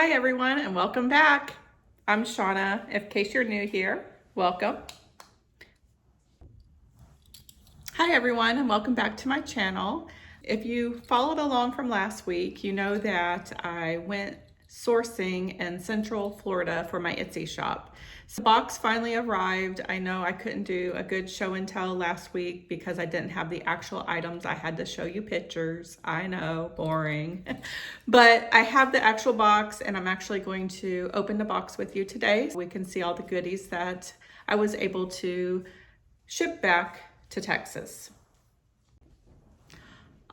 Hi everyone and welcome back. I'm Shawna. In case you're new here, welcome. Hi everyone and welcome back to my channel. If you followed along from last week, you know that I went sourcing in Central Florida for my Etsy shop. So the box finally arrived. I know I couldn't do a good show and tell last week because I didn't have the actual items. I had to show you pictures. I know, boring. But I have the actual box and I'm actually going to open the box with you today so we can see all the goodies that I was able to ship back to Texas.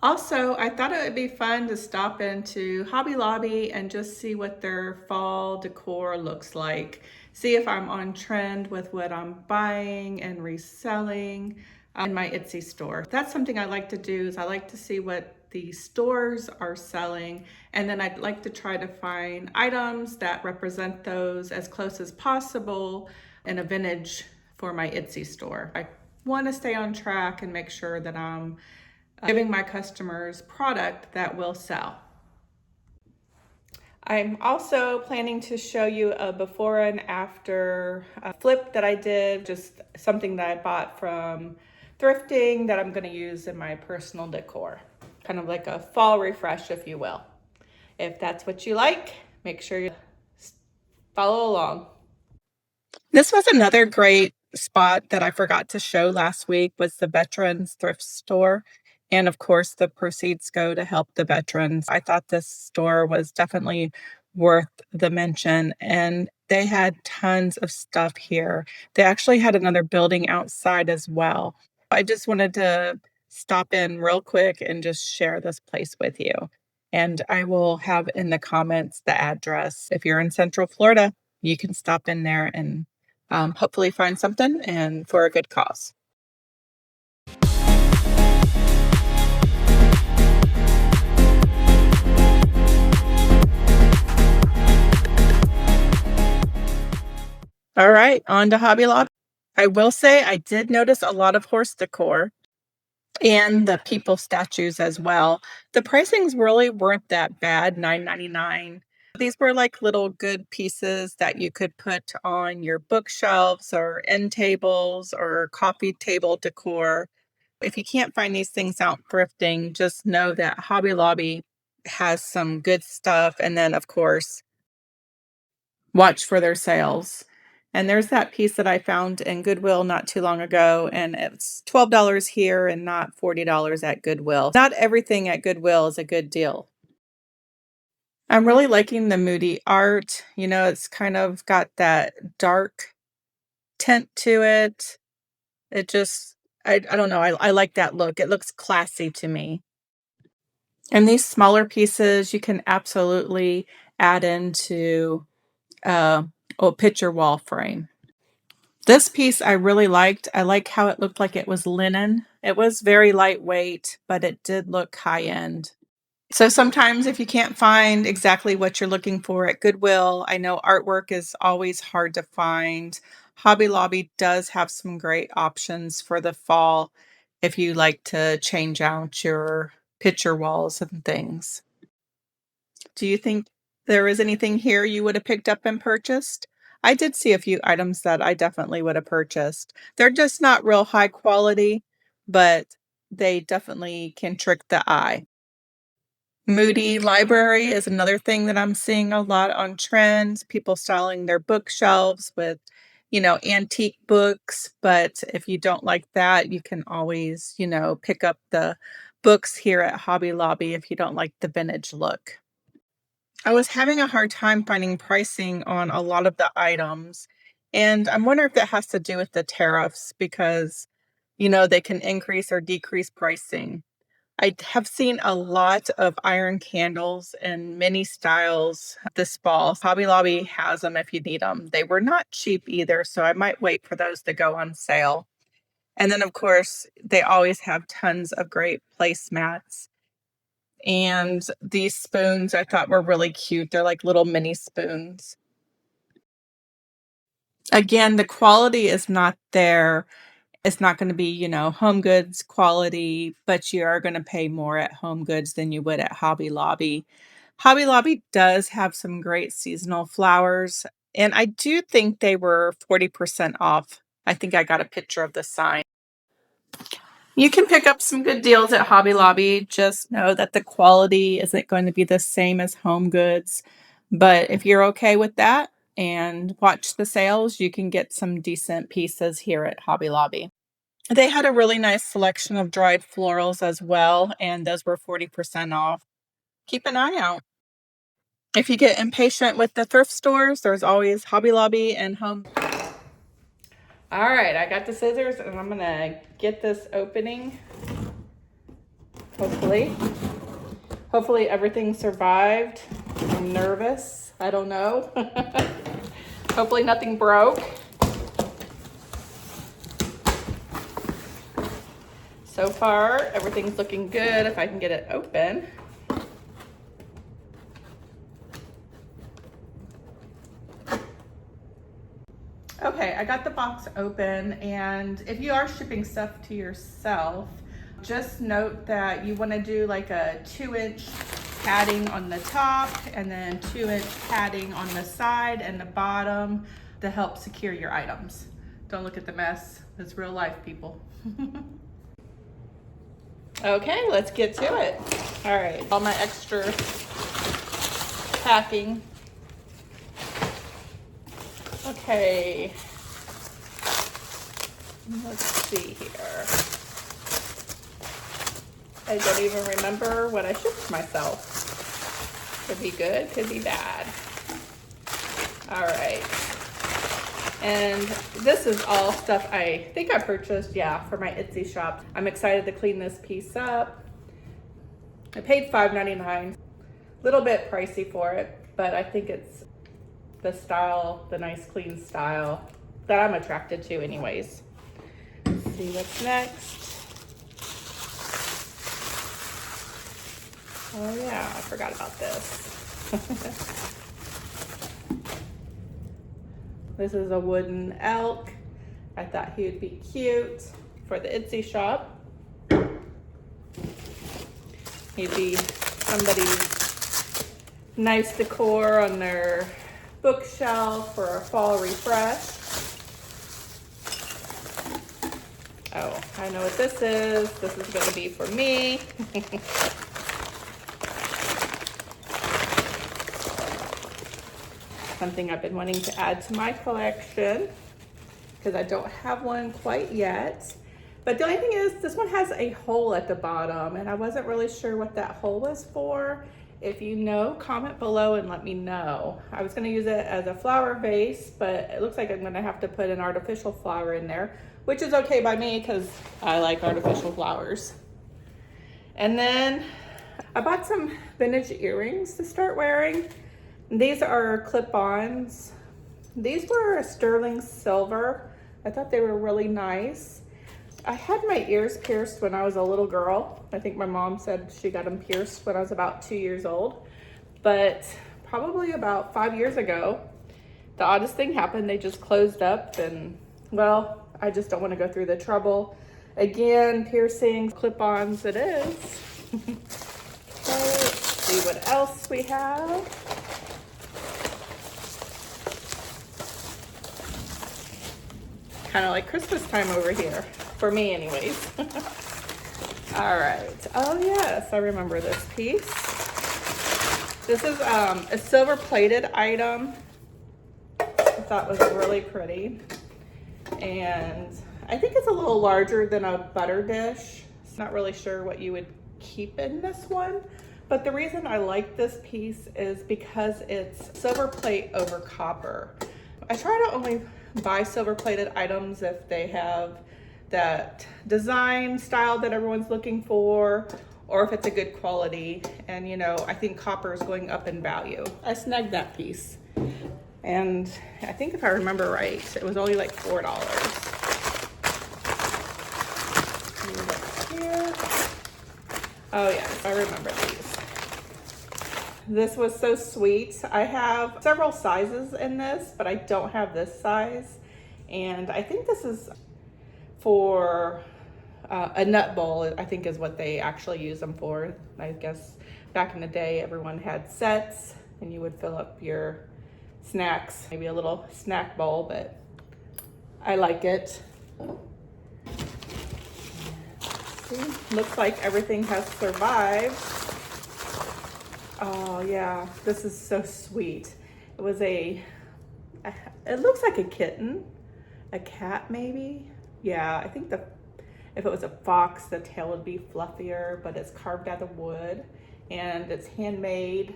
Also, I thought it would be fun to stop into Hobby Lobby and just see what their fall decor looks like. See if I'm on trend with what I'm buying and reselling in my Etsy store. That's something I like to do is I like to see what the stores are selling, and then I'd like to try to find items that represent those as close as possible in a vintage for my Etsy store. I want to stay on track and make sure that I'm giving my customers product that will sell. I'm also planning to show you a before and after flip that I did, just something that I bought from thrifting that I'm going to use in my personal decor. Kind of like a fall refresh, if you will. If that's what you like, make sure you follow along. This was another great spot that I forgot to show last week was the Veterans Thrift Store. And of course, the proceeds go to help the veterans. I thought this store was definitely worth the mention. And they had tons of stuff here. They actually had another building outside as well. I just wanted to stop in real quick and just share this place with you. And I will have in the comments the address. If you're in Central Florida, you can stop in there and hopefully find something and for a good cause. All right, on to Hobby Lobby. I will say I did notice a lot of horse decor and the people statues as well. The pricings really weren't that bad, $9.99. These were like little good pieces that you could put on your bookshelves or end tables or coffee table decor. If you can't find these things out thrifting, just know that Hobby Lobby has some good stuff. And then, of course, watch for their sales. And there's that piece that I found in Goodwill not too long ago, and it's $12 here and not $40 at Goodwill. Not everything at Goodwill is a good deal. I'm really liking the Moody art. You know, it's kind of got that dark tint to it. It just, I don't know. I like that look. It looks classy to me. And these smaller pieces you can absolutely add into a picture wall frame. This piece I really liked. I like how it looked like it was linen. It was very lightweight, but it did look high end. So sometimes if you can't find exactly what you're looking for at Goodwill, I know artwork is always hard to find. Hobby Lobby does have some great options for the fall if you like to change out your picture walls and things. Do you think there is anything here you would have picked up and purchased? I did see a few items that I definitely would have purchased. They're just not real high quality, but they definitely can trick the eye. Moody Library is another thing that I'm seeing a lot on trends, people styling their bookshelves with, antique books. But if you don't like that, you can always, pick up the books here at Hobby Lobby if you don't like the vintage look. I was having a hard time finding pricing on a lot of the items, and I'm wondering if that has to do with the tariffs because, they can increase or decrease pricing. I have seen a lot of iron candles in many styles this fall. Hobby Lobby has them if you need them. They were not cheap either, so I might wait for those to go on sale. And then, of course, they always have tons of great placemats. And these spoons I thought were really cute. They're like little mini spoons. Again, the quality is not there. It's not going to be, Home Goods quality, but you are going to pay more at Home Goods than you would at Hobby Lobby. Hobby Lobby does have some great seasonal flowers, and I do think they were 40% off. I think I got a picture of the sign. You can pick up some good deals at Hobby Lobby. Just know that the quality isn't going to be the same as Home Goods. But if you're okay with that and watch the sales, you can get some decent pieces here at Hobby Lobby. They had a really nice selection of dried florals as well, and those were 40% off. Keep an eye out. If you get impatient with the thrift stores, there's always Hobby Lobby and Home. All right, I got the scissors and I'm gonna get this opening. Hopefully everything survived. I'm nervous. I don't know. Hopefully nothing broke. So far, everything's looking good if I can get it open. Okay, I got the box open, and if you are shipping stuff to yourself, just note that you want to do like a 2-inch padding on the top and then 2-inch padding on the side and the bottom to help secure your items. Don't look at the mess. It's real life, people. Okay, let's get to it. All right, all my extra packing. Okay, let's see here. I don't even remember what I shipped myself. Could be good, could be bad. All right. And this is all stuff I think I purchased, yeah, for my Etsy shop. I'm excited to clean this piece up. I paid $5.99. A little bit pricey for it, but I think it's the style, the nice clean style that I'm attracted to anyways. Let's see what's next. Oh yeah, I forgot about this. This is a wooden elk. I thought he would be cute for the Etsy shop. He'd be somebody's nice decor on their bookshelf for a fall refresh. Oh, I know what this is. This is going to be for me. Something I've been wanting to add to my collection because I don't have one quite yet. But the only thing is, this one has a hole at the bottom, and I wasn't really sure what that hole was for. If you know, comment below and let me know. I was gonna use it as a flower vase, but it looks like I'm gonna have to put an artificial flower in there, which is okay by me because I like artificial flowers. And then I bought some vintage earrings to start wearing. These are clip-ons. These were a sterling silver. I thought they were really nice. I had my ears pierced when I was a little girl. I think my mom said she got them pierced when I was about 2 years old. But probably about 5 years ago, the oddest thing happened. They just closed up, and well, I just don't want to go through the trouble. Again, piercings, clip-ons it is. Okay, let's see what else we have. Kind of like Christmas time over here, for me anyways. All right, oh yes, I remember this piece. This is a silver plated item. I thought was really pretty. And I think it's a little larger than a butter dish. Not really sure what you would keep in this one. But the reason I like this piece is because it's silver plate over copper. I try to only buy silver plated items if they have that design style that everyone's looking for, or if it's a good quality. And you know, I think copper is going up in value. I snagged that piece. And I think if I remember right, it was only like $4. Here. Oh yes, I remember these. This was so sweet. I have several sizes in this, but I don't have this size. And I think this is for A nut bowl, I think, is what they actually use them for. I guess back in the day, everyone had sets and you would fill up your snacks, maybe a little snack bowl, but I like it. See, looks like everything has survived. Oh yeah, this is so sweet. It was it looks like a kitten, a cat maybe. Yeah, I think if it was a fox, the tail would be fluffier, but it's carved out of wood and it's handmade.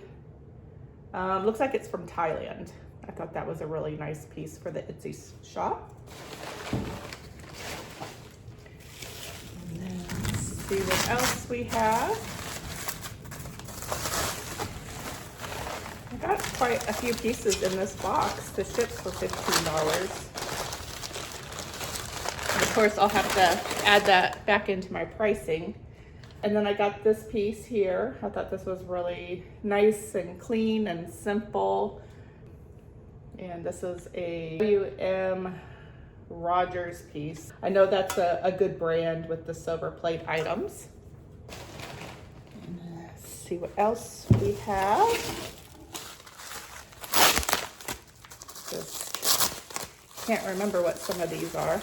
Looks like it's from Thailand. I thought that was a really nice piece for the Etsy shop. And then let's see what else we have. I got quite a few pieces in this box. The ships for $15. And of course, I'll have to add that back into my pricing. And then I got this piece here. I thought this was really nice and clean and simple. And this is a W.M. Rogers piece. I know that's a good brand with the silver plate items. And let's see what else we have. Just can't remember what some of these are.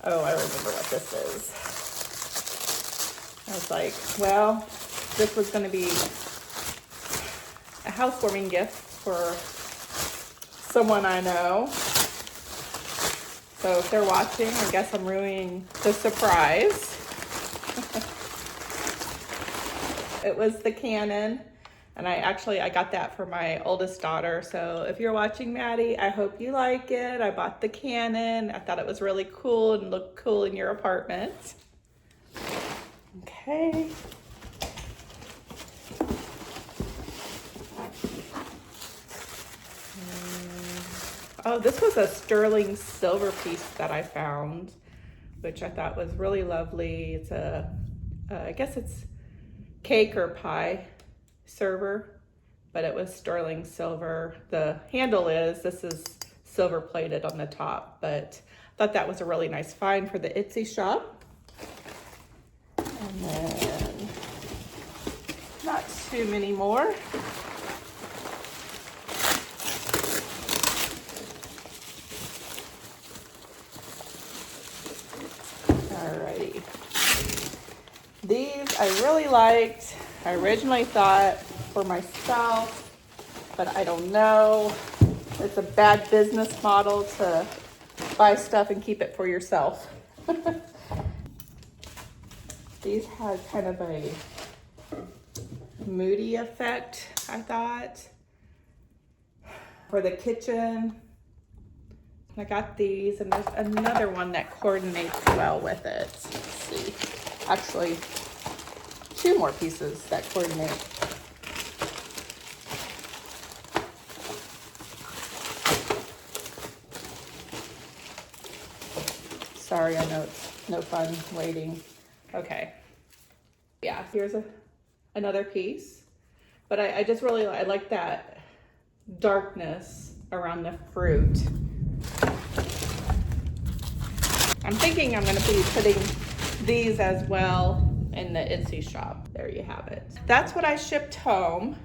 Oh, I remember what this is. I was like, well, this was going to be a housewarming gift for someone I know. So if they're watching, I guess I'm ruining the surprise. It was the Canon, and I got that for my oldest daughter. So if you're watching, Maddie, I hope you like it. I bought the Canon. I thought it was really cool and looked cool in your apartment. Okay. Oh, this was a sterling silver piece that I found, which I thought was really lovely. It's I guess it's cake or pie server, but it was sterling silver. The handle this is silver plated on the top, but I thought that was a really nice find for the Etsy shop. And then not too many more. Alrighty. These I really liked. I originally thought for myself, but I don't know. It's a bad business model to buy stuff and keep it for yourself. These had kind of a moody effect, I thought, for the kitchen. I got these, and there's another one that coordinates well with it. Let's see. Actually, two more pieces that coordinate. Sorry, I know it's no fun waiting. Okay. Yeah, here's another piece. But I just really I like that darkness around the fruit. I'm thinking I'm going to be putting these as well in the Etsy shop. There you have it. That's what I shipped home.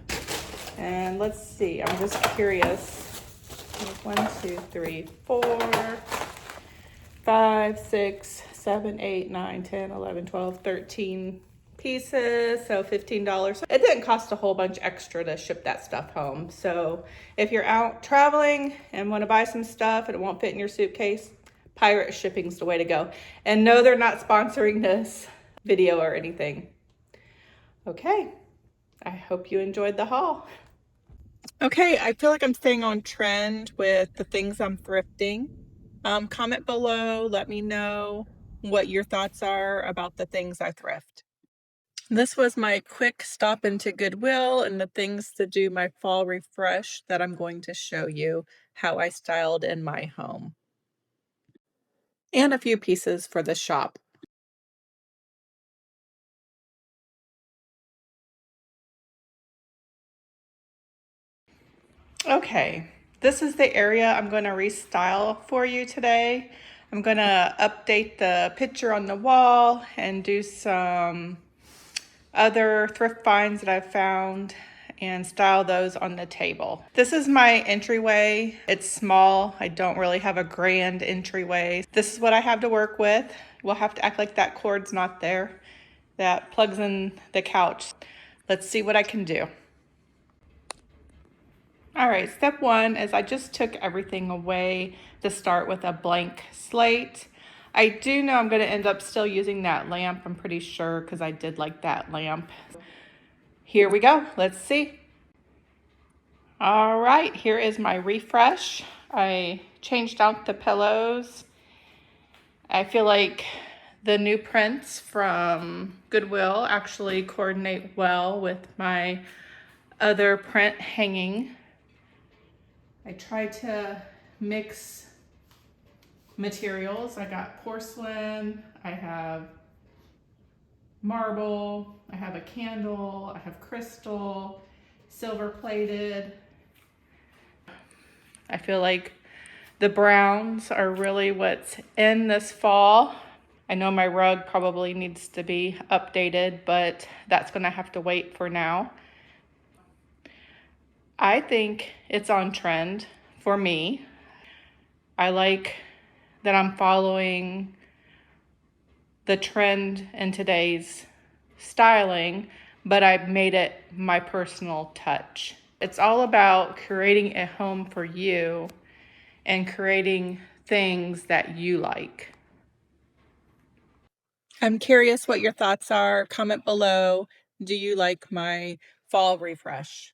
And let's see, I'm just curious. 1, 2, 3, 4, 5, 6, 7, 8, 9, 10, 11, 12, 13 pieces, so $15. It didn't cost a whole bunch extra to ship that stuff home. So if you're out traveling and want to buy some stuff and it won't fit in your suitcase, pirate shipping's the way to go. And no, they're not sponsoring this video or anything. Okay, I hope you enjoyed the haul. Okay, I feel like I'm staying on trend with the things I'm thrifting. Comment below, let me know what your thoughts are about the things I thrift. This was my quick stop into Goodwill and the things to do my fall refresh that I'm going to show you how I styled in my home. And a few pieces for the shop. Okay, this is the area I'm going to restyle for you today. I'm gonna update the picture on the wall and do some other thrift finds that I've found and style those on the table. This is my entryway. It's small. I don't really have a grand entryway. This is what I have to work with. We'll have to act like that cord's not there. That plugs in the couch. Let's see what I can do. All right, step one is I just took everything away to start with a blank slate. I do know I'm going to end up still using that lamp, I'm pretty sure, because I did like that lamp. Here we go, let's see. All right, here is my refresh. I changed out the pillows. I feel like the new prints from Goodwill actually coordinate well with my other print hanging. I tried to mix materials. I got porcelain, I have marble, I have a candle, I have crystal, silver plated. I feel like the browns are really what's in this fall. I know my rug probably needs to be updated, but that's gonna have to wait for now. I think it's on trend for me. I like that I'm following the trend in today's styling, but I've made it my personal touch. It's all about creating a home for you and creating things that you like. I'm curious what your thoughts are. Comment below. Do you like my fall refresh?